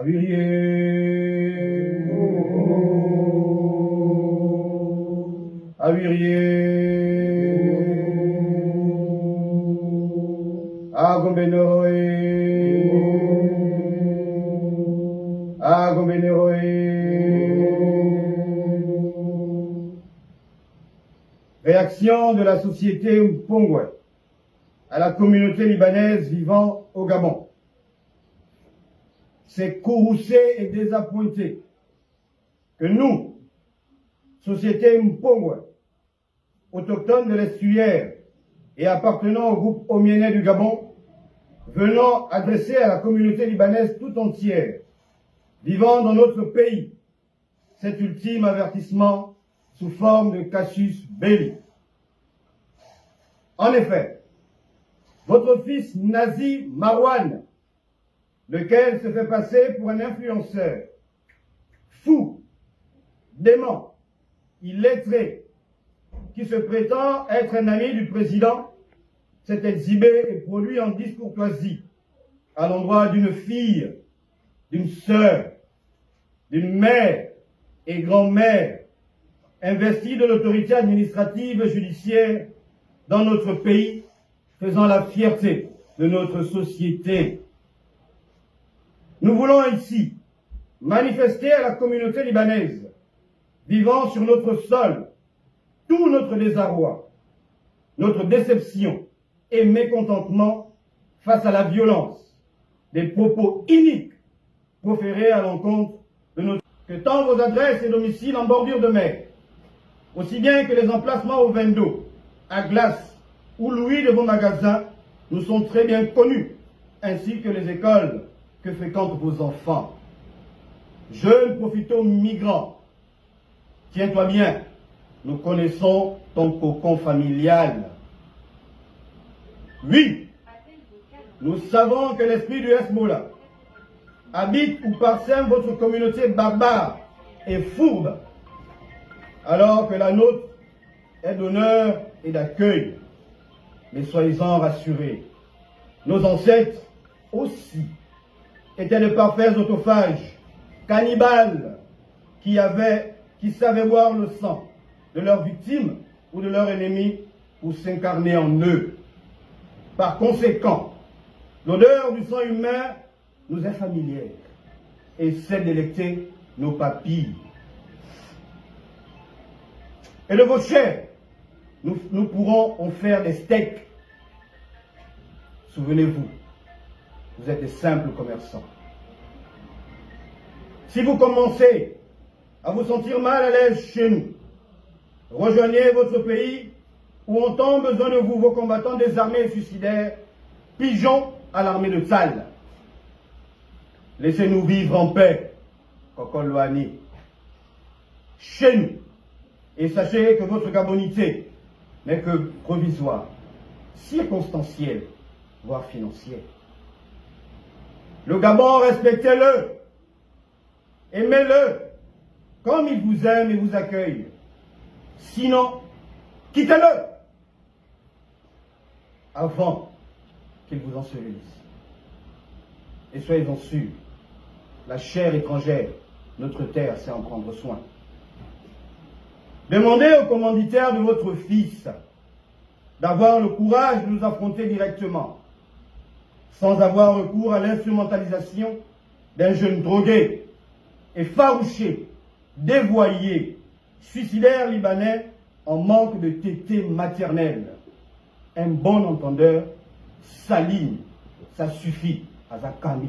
Avirier, Avirier, Agombeneroe, Agombeneroe. Réaction de la société Mpongwe à la communauté libanaise vivant au Gabon. C'est courroucé et désappointé que nous, société Mpongwe, autochtones de l'estuaire et appartenant au groupe Omienais du Gabon, venons adresser à la communauté libanaise tout entière, vivant dans notre pays, cet ultime avertissement sous forme de casus belli. En effet, votre fils Nazi Marwan, lequel se fait passer pour un influenceur, fou, dément, illettré, qui se prétend être un ami du président, s'est exhibé et produit en discourtoisie à l'endroit d'une fille, d'une sœur, d'une mère et grand-mère investie de l'autorité administrative et judiciaire dans notre pays, faisant la fierté de notre société. Nous voulons ici manifester à la communauté libanaise, vivant sur notre sol, tout notre désarroi, notre déception et mécontentement face à la violence des propos iniques proférés à l'encontre de notre... Que tant vos adresses et domiciles en bordure de mer, aussi bien que les emplacements au vin d'eau, à glace ou louis de vos magasins, nous sont très bien connus, ainsi que les écoles que fréquentent vos enfants. Jeunes profiteurs migrants, tiens-toi bien, nous connaissons ton cocon familial. Oui, nous savons que l'esprit du Hezbollah habite ou parsème votre communauté barbare et fourbe, alors que la nôtre est d'honneur et d'accueil. Mais soyez-en rassurés, nos ancêtres aussi étaient de parfaits autophages, cannibales, qui savaient boire le sang de leurs victimes ou de leurs ennemis pour s'incarner en eux. Par conséquent, l'odeur du sang humain nous est familière et sait délecter nos papilles. Et de vos chairs, nous pourrons en faire des steaks. Souvenez-vous, vous êtes des simples commerçants. Si vous commencez à vous sentir mal à l'aise chez nous, rejoignez votre pays où ont tant besoin de vous vos combattants désarmés et suicidaires, pigeons à l'armée de Tsal. Laissez-nous vivre en paix, Kokolwani, chez nous. Et sachez que votre gabonité n'est que provisoire, circonstancielle, voire financière. Le Gabon, respectez-le, aimez-le, comme il vous aime et vous accueille. Sinon, quittez-le, avant qu'il vous ensevelisse. Et soyez-en sûrs, la chair étrangère, notre terre sait en prendre soin. Demandez au commanditaire de votre fils d'avoir le courage de nous affronter directement, sans avoir recours à l'instrumentalisation d'un jeune drogué, effarouché, dévoyé, suicidaire libanais en manque de tétée maternelle. Un bon entendeur s'aligne, ça suffit à Zakami.